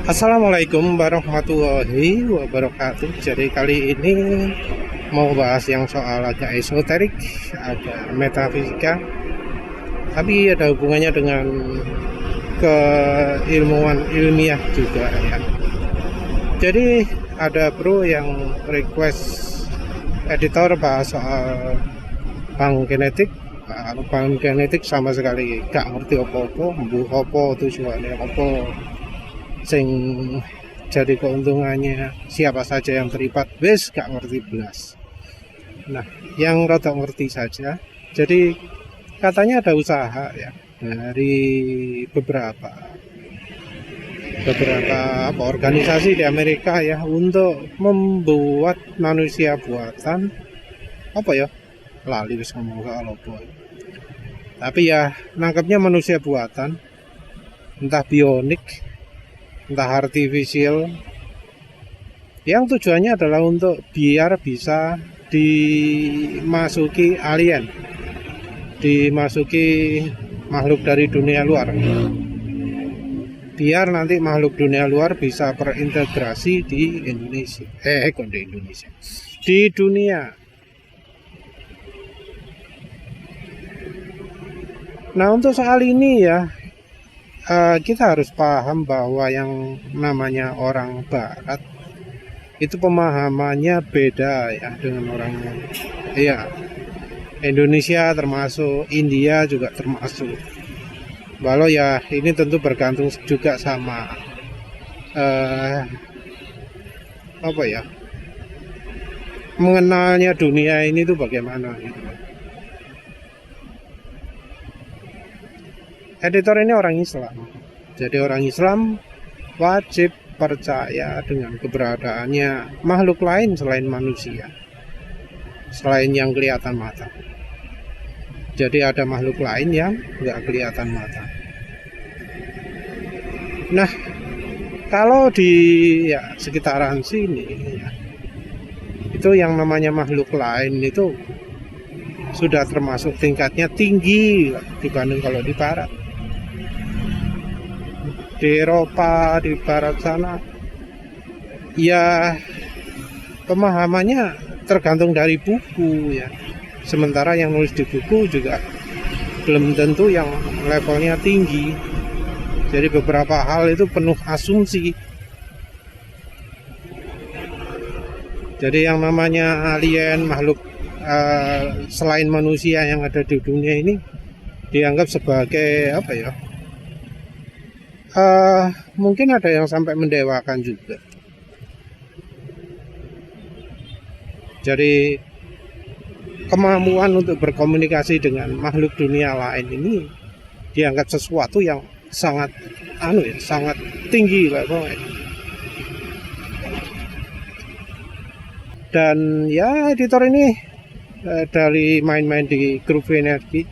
Assalamualaikum warahmatullahi wabarakatuh. Jadi kali ini mau bahas yang soal agak esoterik, agak metafisika, tapi ada hubungannya dengan keilmuan ilmiah juga ya. Jadi ada bro yang request editor bahas soal bank genetik. Kalau bank genetik sama sekali gak ngerti apa-apa, mbuh apa tujuannya apa, sing jadi keuntungannya siapa saja yang terlibat, wes gak ngerti belas. Nah, yang rada ngerti saja, jadi katanya ada usaha ya dari beberapa organisasi di Amerika ya untuk membuat manusia buatan, apa ya, lali wis ngomong soal apa, tapi ya nangkepnya manusia buatan, entah bionik entah artifisial, yang tujuannya adalah untuk biar bisa dimasuki alien, dimasuki makhluk dari dunia luar, biar nanti makhluk dunia luar bisa berintegrasi di Indonesia, di dunia. Nah, untuk soal ini ya, kita harus paham bahwa yang namanya orang barat itu pemahamannya beda ya dengan orang ya Indonesia, termasuk India juga termasuk. Walau ya ini tentu bergantung juga sama apa ya, mengenalnya dunia ini tuh bagaimana gitu. Editor ini orang Islam, jadi orang Islam wajib percaya dengan keberadaannya makhluk lain selain manusia, selain yang kelihatan mata. Jadi ada makhluk lain yang nggak kelihatan mata. Nah, kalau di ya sekitaran sini ya, itu yang namanya makhluk lain itu sudah termasuk tingkatnya tinggi dibanding kalau di barat. Di Eropa, di barat sana ya pemahamannya tergantung dari buku ya, sementara yang nulis di buku juga belum tentu yang levelnya tinggi. Jadi beberapa hal itu penuh asumsi. Jadi yang namanya alien, makhluk selain manusia yang ada di dunia ini dianggap sebagai apa ya, mungkin ada yang sampai mendewakan juga. Jadi kemampuan untuk berkomunikasi dengan makhluk dunia lain ini dianggap sesuatu yang sangat sangat tinggi lah pokoknya. Dan ya editor ini dari main-main di grup energi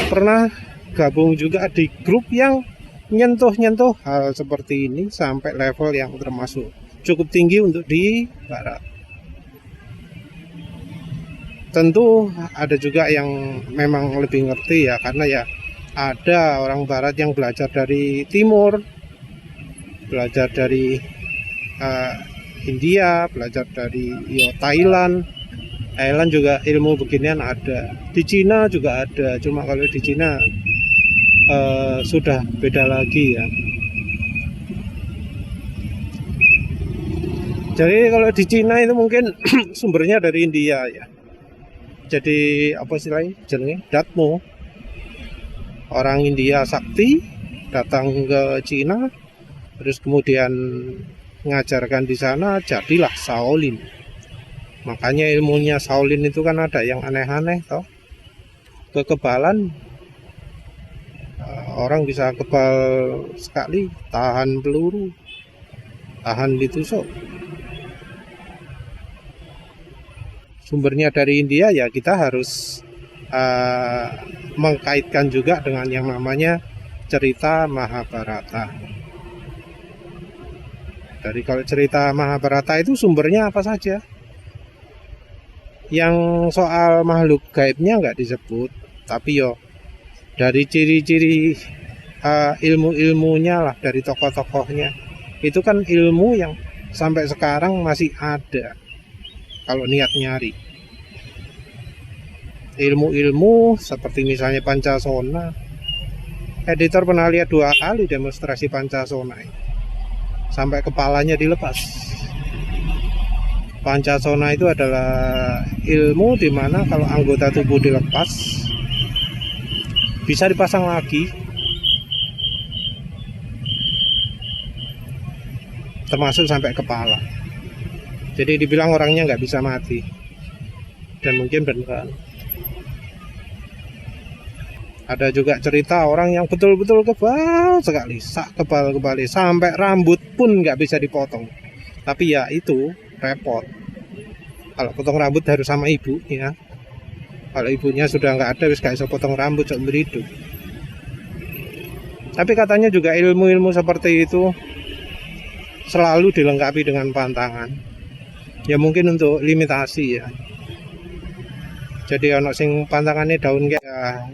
pernah gabung juga di grup yang nyentuh hal seperti ini sampai level yang termasuk cukup tinggi untuk di barat. Tentu ada juga yang memang lebih ngerti ya, karena ya ada orang barat yang belajar dari timur, belajar dari India, belajar dari Thailand juga ilmu beginian ada, di Cina juga ada, cuma kalau di Cina sudah beda lagi ya. Jadi kalau di Cina itu mungkin sumbernya dari India ya. Jadi apa sih lagi jenenge, Datmo, orang India sakti datang ke Cina, terus kemudian mengajarkan di sana, jadilah Shaolin. Makanya ilmunya Shaolin itu kan ada yang aneh-aneh toh, kekebalan. Orang bisa kebal sekali, tahan peluru, tahan ditusuk. Sumbernya dari India ya, kita harus mengkaitkan juga dengan yang namanya cerita Mahabharata. Dari kalau cerita Mahabharata itu sumbernya apa saja? Yang soal makhluk gaibnya nggak disebut, tapi yo dari ciri-ciri ilmu-ilmunya lah, dari tokoh-tokohnya Itu kan ilmu yang sampai sekarang masih ada kalau niat nyari. Ilmu-ilmu seperti misalnya Pancasona. Editor pernah lihat 2 kali demonstrasi Pancasona, sampai kepalanya dilepas. Pancasona itu adalah ilmu di mana kalau anggota tubuh dilepas bisa dipasang lagi, termasuk sampai kepala. Jadi dibilang orangnya nggak bisa mati, dan mungkin beneran. Ada juga cerita orang yang betul-betul kebal sekali, kebal sampai rambut pun nggak bisa dipotong. Tapi ya itu repot. Kalau potong rambut harus sama ibu ya. Kalau ibunya sudah nggak ada, wis gak bisa potong rambut seumur hidup. Tapi katanya juga ilmu-ilmu seperti itu selalu dilengkapi dengan pantangan. Ya mungkin untuk limitasi ya. Jadi ono sing pantangannya daun kayak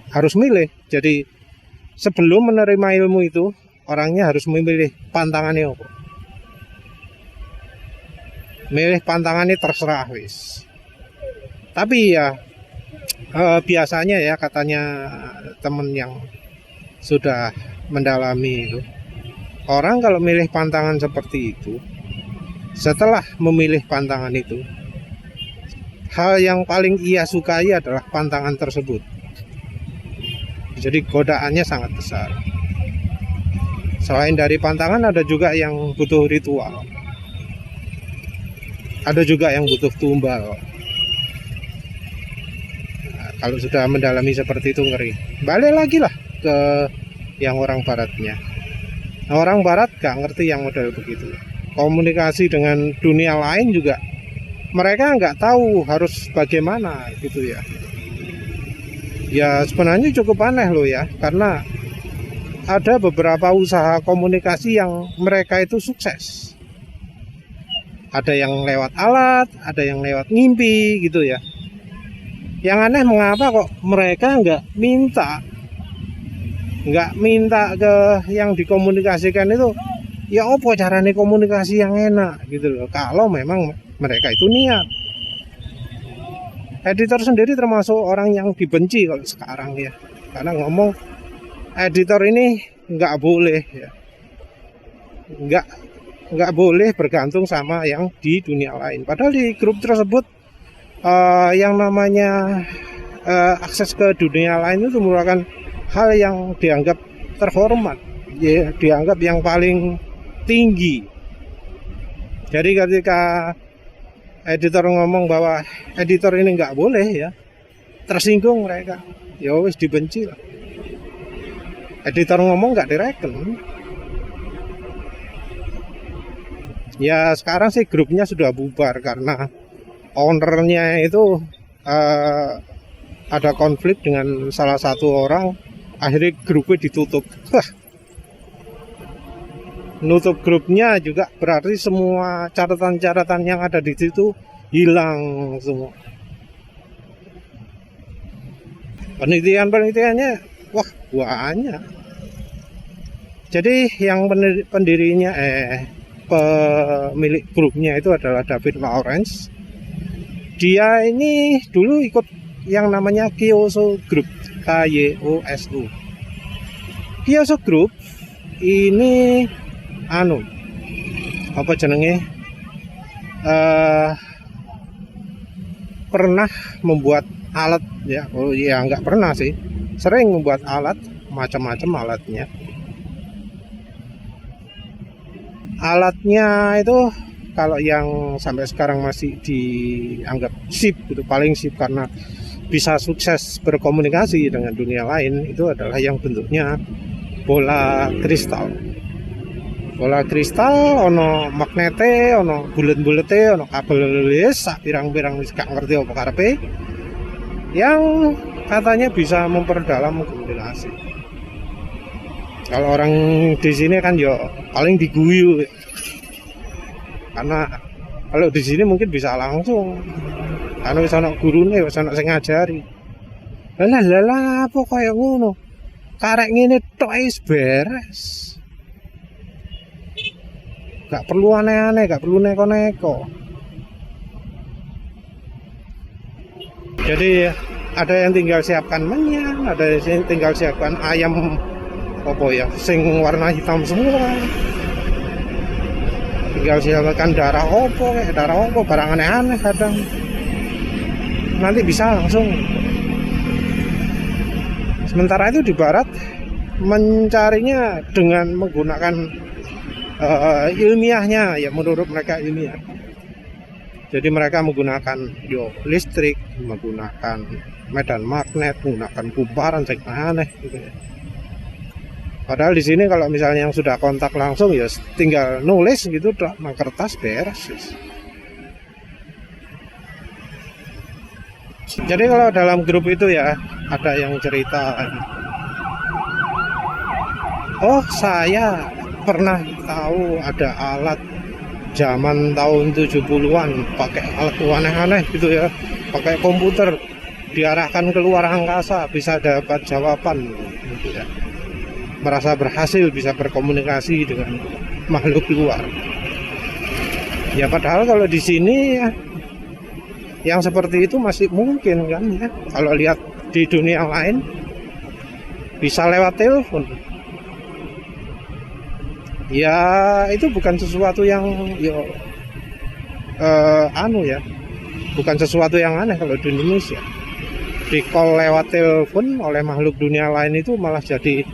harus milih. Jadi sebelum menerima ilmu itu, orangnya harus memilih pantangannya apa. Milih pantangannya terserah wis. Tapi ya biasanya ya, katanya temen yang sudah mendalami itu, orang kalau milih pantangan seperti itu, setelah memilih pantangan itu, hal yang paling ia sukai adalah pantangan tersebut. Jadi godaannya sangat besar. Selain dari pantangan, ada juga yang butuh ritual. Ada juga yang butuh tumbal. Nah, kalau sudah mendalami seperti itu ngeri. Balik lagi lah ke yang orang baratnya. Nah, orang barat gak ngerti yang model begitu. Komunikasi dengan dunia lain juga mereka nggak tahu harus bagaimana gitu ya. Ya sebenarnya cukup aneh loh ya, karena ada beberapa usaha komunikasi yang mereka itu sukses. Ada yang lewat alat, ada yang lewat mimpi gitu ya. Yang aneh mengapa kok mereka nggak minta ke yang dikomunikasikan itu, ya apa caranya komunikasi yang enak gitu loh, kalau memang mereka itu niat. Editor sendiri termasuk orang yang dibenci kalau sekarang ya, karena ngomong editor ini nggak boleh ya, nggak boleh bergantung sama yang di dunia lain. Padahal di grup tersebut yang namanya akses ke dunia lain itu merupakan hal yang dianggap terhormat ya, dianggap yang paling tinggi. Jadi ketika editor ngomong bahwa editor ini nggak boleh ya, tersinggung mereka, ya wis dibenci lah. Editor ngomong nggak direken. Ya sekarang sih grupnya sudah bubar karena ownernya itu ada konflik dengan salah satu orang, akhirnya grupnya ditutup. Nutup grupnya juga berarti semua catatan-catatan yang ada di situ hilang semua. Penelitiannya wah banyak. Jadi yang pendirinya pemilik grupnya itu adalah David Lawrence. Dia ini dulu ikut yang namanya Kyoso Group, KYOSU. Kyoso Group ini apa jenenge, pernah membuat alat ya. Oh ya nggak pernah sih, sering membuat alat, macam-macam alatnya itu. Kalau yang sampai sekarang masih dianggap sip gitu, paling sip karena bisa sukses berkomunikasi dengan dunia lain, itu adalah yang bentuknya bola kristal. Bola kristal, ono magnete, ono bulet-bulete, ono kabel sak pirang-pirang wis gak ngerti apa karepe, yang katanya bisa memperdalam komunikasi. Kalau orang di sini kan ya paling diguyu, karena kalau di sini mungkin bisa langsung, karena wis ono gurune, wis ono sing ngajari. Lah apa kaya ngono, karek ngene tok wis beres. Gak perlu aneh-aneh, gak perlu neko-neko. Jadi ada yang tinggal siapkan menyan, ada yang tinggal siapkan ayam apa ya, sing warna hitam semua. Tinggal siapkan darah opo, barang aneh-aneh kadang. Nanti bisa langsung. Sementara itu di barat mencarinya dengan menggunakan ilmiahnya, ya menurut mereka ilmiah. Jadi mereka menggunakan listrik, menggunakan medan magnet, menggunakan kumparan aneh gitu ya. Padahal di sini kalau misalnya yang sudah kontak langsung ya tinggal nulis gitu, kertas beres. Jadi kalau dalam grup itu ya ada yang cerita, oh saya pernah tahu ada alat zaman tahun 70-an pakai alat aneh-aneh gitu ya, pakai komputer diarahkan ke luar angkasa bisa dapat jawaban gitu ya. Merasa berhasil bisa berkomunikasi dengan makhluk luar. Ya padahal kalau di sini ya, yang seperti itu masih mungkin kan ya. Kalau lihat di dunia lain bisa lewat telepon. Ya itu bukan sesuatu yang bukan sesuatu yang aneh kalau di Indonesia. Di call lewat telepon oleh makhluk dunia lain itu malah jadi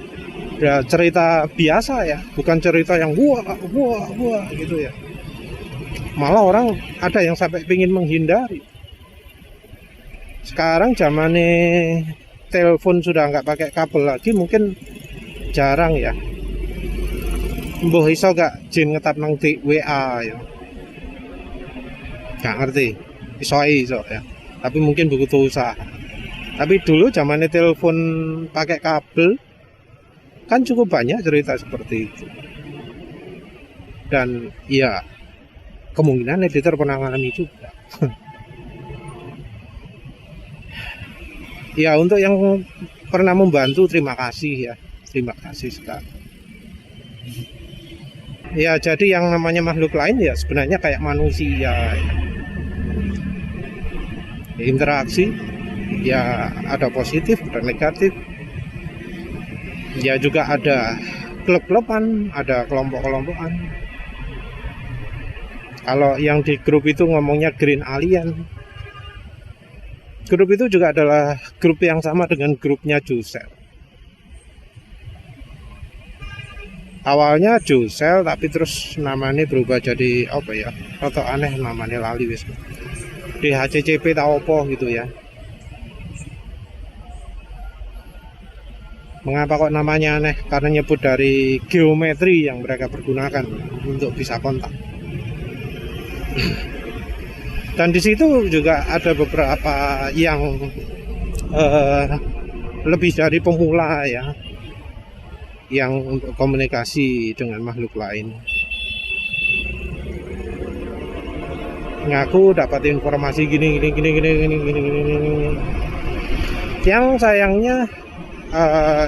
ya cerita biasa ya, bukan cerita yang wah gitu ya. Malah orang ada yang sampai pingin menghindari. Sekarang zamannya telepon sudah nggak pakai kabel lagi, mungkin jarang ya. Mbah iso gak jin ngetap nang di WA ya. Gak ngerti. Iso ya. Tapi mungkin butuh usaha. Tapi dulu zamannya telepon pakai kabel kan cukup banyak cerita seperti itu. Dan ya kemungkinan editor pernah mengalami juga. Ya untuk yang pernah membantu terima kasih ya. Terima kasih sekali. Ya jadi yang namanya makhluk lain ya sebenarnya kayak manusia ya. Interaksi ya ada positif, ada negatif. Ya juga ada klub-kluban, ada kelompok-kelompokan. Kalau yang di grup itu ngomongnya Green Alien. Grup itu juga adalah grup yang sama dengan grupnya Jusel. Awalnya Jusel tapi terus namanya berubah jadi apa ya, rotok aneh namanya lali wis. Di HCCP tau apa gitu ya. Mengapa kok namanya aneh? Karena nyebut dari geometri yang mereka pergunakan untuk bisa kontak. Dan di situ juga ada beberapa yang lebih dari pemula ya, yang untuk komunikasi dengan makhluk lain. Ngaku dapat informasi gini. Yang sayangnya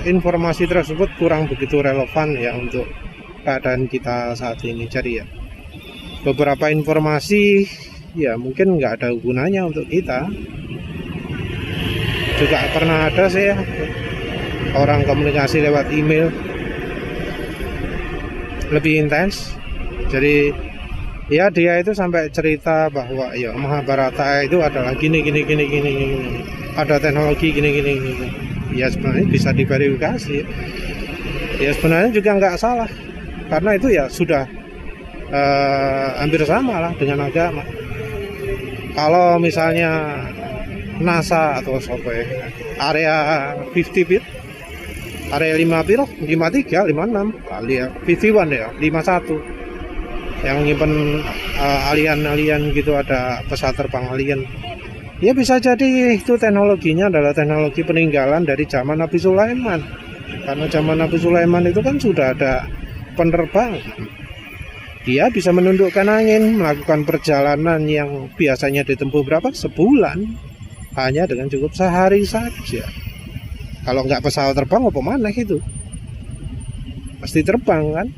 informasi tersebut kurang begitu relevan ya untuk keadaan kita saat ini. Jadi ya beberapa informasi ya mungkin nggak ada gunanya untuk kita. Juga pernah ada sih ya orang komunikasi lewat email lebih intens. Jadi ya dia itu sampai cerita bahwa ya Mahabharata itu adalah gini. Ada teknologi gini. Ya sebenarnya bisa diverifikasi. Ya sebenarnya juga nggak salah. Karena itu ya sudah hampir sama lah dengan agama. Kalau misalnya NASA atau area 50 feet, area 5 piro, 53, 56 kali ya, 51 ya, 51 yang nyimpen alien gitu, ada pesawat terbang alien. Ya bisa jadi itu teknologinya adalah teknologi peninggalan dari zaman Nabi Sulaiman. Karena zaman Nabi Sulaiman itu kan sudah ada penerbangan. Dia bisa menundukkan angin, melakukan perjalanan yang biasanya ditempuh berapa? Sebulan, hanya dengan cukup sehari saja. Kalau nggak pesawat terbang, apa mana itu? Pasti terbang kan?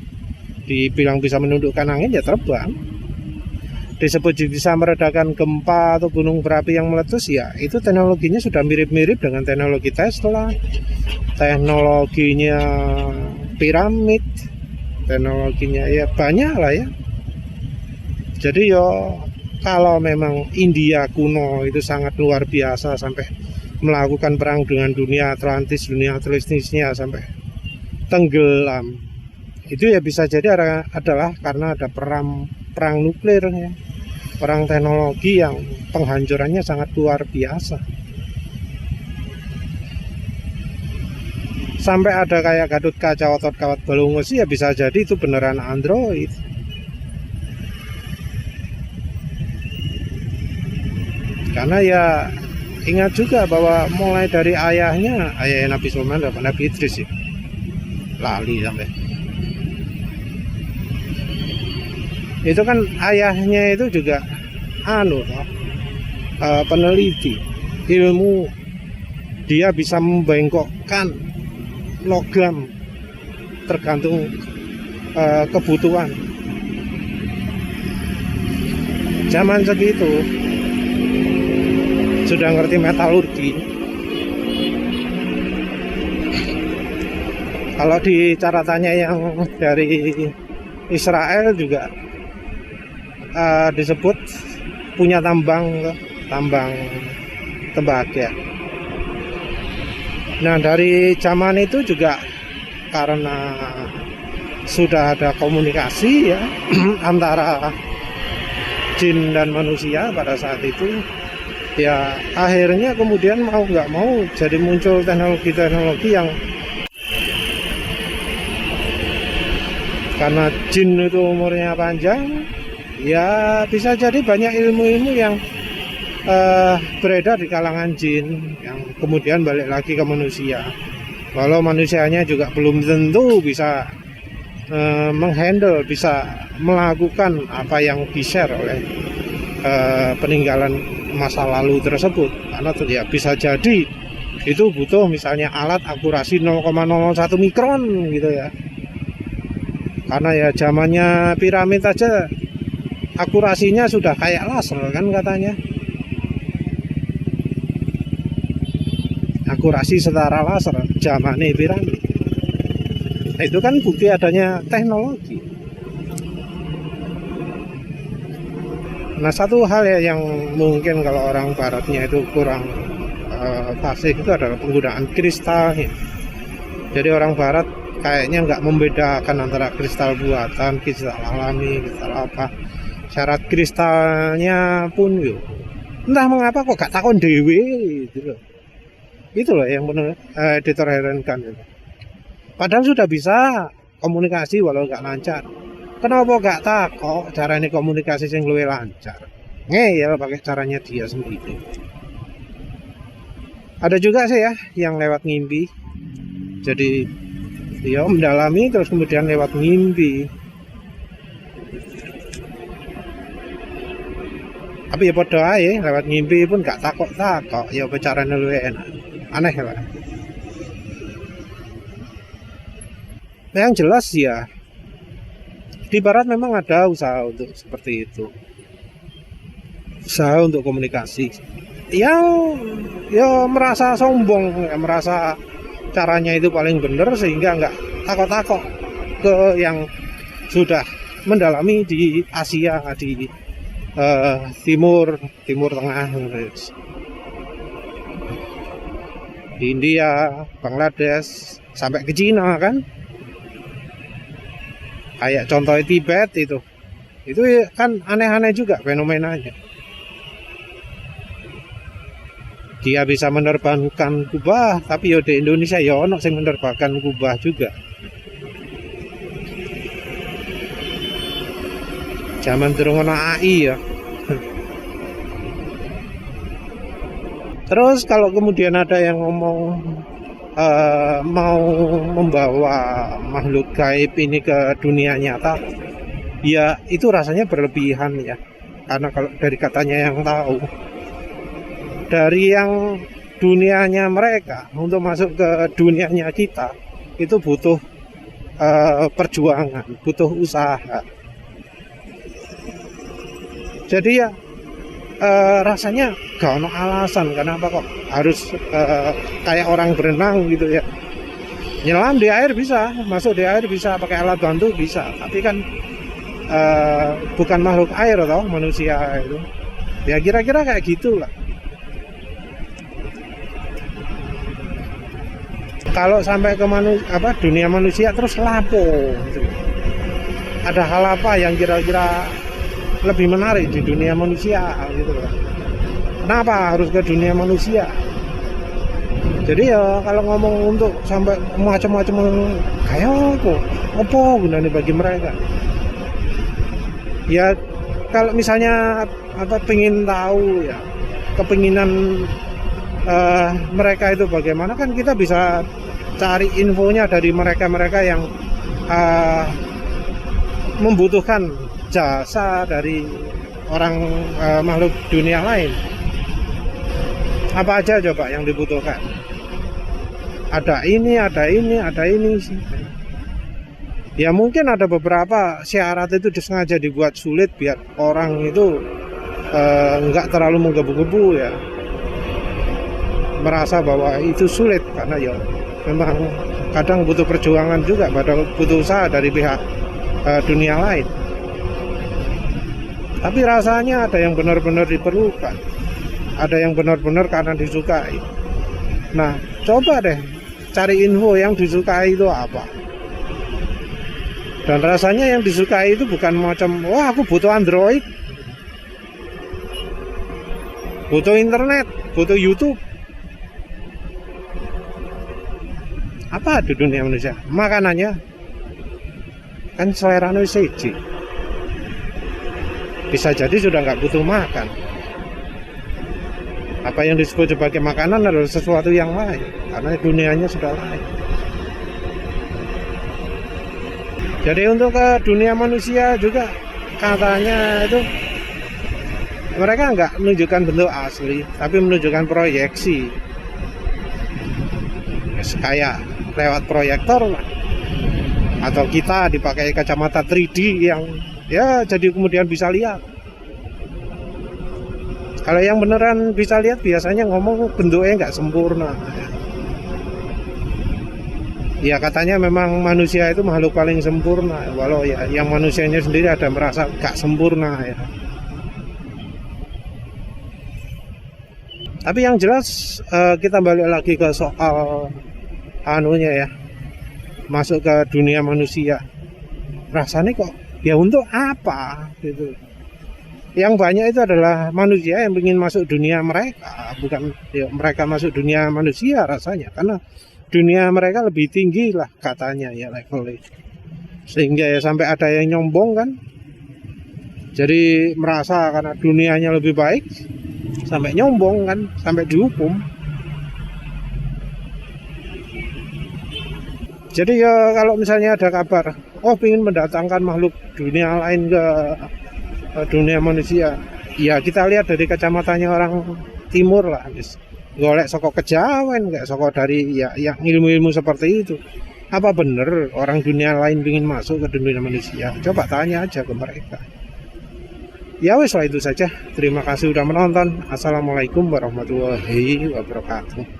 dibilang bisa menundukkan angin ya terbang. Disebut bisa meredakan gempa atau gunung berapi yang meletus, ya itu teknologinya sudah mirip-mirip dengan teknologi Tesla, teknologinya piramid, teknologinya ya banyak lah ya. Jadi yo kalau memang India kuno itu sangat luar biasa sampai melakukan perang dengan dunia Atlantis nya sampai tenggelam, itu ya bisa jadi adalah karena ada perang nuklir ya, perang teknologi yang penghancurannya sangat luar biasa. Sampai ada kayak Gatot Kaca Otot Kawat Balungos, ya bisa jadi itu beneran android. Karena ya ingat juga bahwa mulai dari ayahnya Nabi Sulaiman dan Nabi Idris ya, lali sampai itu kan ayahnya itu juga peneliti ilmu, dia bisa membengkokkan logam tergantung kebutuhan. Zaman segitu sudah ngerti metalurgi. Kalau di catatannya yang dari Israel juga disebut punya tambang tembaga. Nah dari zaman itu juga karena sudah ada komunikasi ya antara jin dan manusia pada saat itu, ya akhirnya kemudian mau nggak mau jadi muncul teknologi-teknologi yang karena jin itu umurnya panjang, ya bisa jadi banyak ilmu-ilmu yang beredar di kalangan jin yang kemudian balik lagi ke manusia. Walau manusianya juga belum tentu bisa menghandle, bisa melakukan apa yang di-share oleh peninggalan masa lalu tersebut, karena ya bisa jadi itu butuh misalnya alat akurasi 0,01 mikron gitu ya. Karena ya zamannya piramid aja akurasinya sudah kayak laser kan katanya, akurasi setara laser zamannya piramid. Nah, itu kan bukti adanya teknologi. Nah satu hal ya yang mungkin kalau orang baratnya itu kurang fasih itu adalah penggunaan kristal ya. Jadi orang barat kayaknya nggak membedakan antara kristal buatan, kristal alami, kristal apa. Syarat kristalnya pun yuk, entah mengapa kok gak takon dewe gitu loh. Itu loh yang benar editor herankan gitu. Padahal sudah bisa komunikasi walau nggak lancar. Kenapa gak takok caranya komunikasi yang lebih lancar? Ya pakai caranya dia sendiri. Ada juga sih ya yang lewat ngimpi. Jadi dia mendalami terus kemudian lewat ngimpi. Tapi ya podo ae lewat ngimpi pun gak takok ya caranya lebih enak. Aneh lah. Yang jelas ya di barat memang ada usaha untuk seperti itu, usaha untuk komunikasi yang ya merasa sombong, ya, merasa caranya itu paling benar sehingga nggak takut-takut ke yang sudah mendalami di Asia, di Timur Tengah, di India, Bangladesh, sampai ke Cina kan. Kayak contohnya Tibet itu kan aneh-aneh juga fenomenanya. Dia bisa menerbangkan kubah, tapi ya di Indonesia ya ono sing menerbangkan kubah juga. Zaman durung ono AI ya. Terus kalau kemudian ada yang ngomong mau membawa makhluk gaib ini ke dunia nyata, ya itu rasanya berlebihan ya. Karena kalau dari katanya yang tahu, dari yang dunianya mereka untuk masuk ke dunianya kita itu butuh perjuangan, butuh usaha. Jadi ya rasanya gak ono alasan kenapa kok harus kayak orang berenang gitu ya. Nyelam di air bisa, masuk di air bisa, pakai alat bantu bisa, tapi kan bukan makhluk air atau manusia itu. Ya kira-kira kayak gitulah. Kalau sampai ke dunia manusia terus lapo gitu. Ada hal apa yang kira-kira lebih menarik di dunia manusia gitu loh. Kenapa harus ke dunia manusia? Jadi ya kalau ngomong untuk sampai macam-macam kayak apa gunanya bagi mereka? Ya kalau misalnya pengen tahu ya kepinginan mereka itu bagaimana, kan kita bisa cari infonya dari mereka-mereka yang membutuhkan jasa dari orang makhluk dunia lain. Apa aja coba yang dibutuhkan? Ada ini. Ya mungkin ada beberapa syarat itu disengaja dibuat sulit biar orang itu nggak terlalu menggebu-gebu ya, merasa bahwa itu sulit, karena ya memang kadang butuh perjuangan juga, butuh usaha dari pihak dunia lain. Tapi rasanya ada yang benar-benar diperlukan, ada yang benar-benar karena disukai. Nah coba deh cari info yang disukai itu apa. Dan rasanya yang disukai itu bukan macam, wah aku butuh Android, butuh internet, butuh YouTube. Apa di dunia manusia? Makanannya kan selera siji. Bisa jadi sudah nggak butuh makan. Apa yang disebut sebagai makanan adalah sesuatu yang lain, karena dunianya sudah lain. Jadi untuk ke dunia manusia juga katanya itu mereka nggak menunjukkan bentuk asli, tapi menunjukkan proyeksi. Kayak lewat proyektor lah. Atau kita dipakai kacamata 3D yang ya jadi kemudian bisa lihat. Kalau yang beneran bisa lihat biasanya ngomong bentuknya nggak sempurna. Ya katanya memang manusia itu makhluk paling sempurna, walau ya yang manusianya sendiri ada merasa gak sempurna ya. Tapi yang jelas kita balik lagi ke soal ya, masuk ke dunia manusia. Rasanya kok ya untuk apa gitu. Yang banyak itu adalah manusia yang ingin masuk dunia mereka, bukan ya, mereka masuk dunia manusia rasanya, karena dunia mereka lebih tinggi lah katanya ya levelnya, sehingga ya sampai ada yang nyombong kan, jadi merasa karena dunianya lebih baik sampai nyombong kan, sampai dihukum. Jadi ya kalau misalnya ada kabar ingin mendatangkan makhluk dunia lain ke dunia manusia, ya kita lihat dari kacamatanya orang timur lah, golek soko kejawen, kayak soko dari ya yang ilmu-ilmu seperti itu. Apa bener orang dunia lain ingin masuk ke dunia manusia? Coba tanya aja ke mereka. Ya wes lah, itu saja. Terima kasih sudah menonton. Assalamualaikum warahmatullahi wabarakatuh.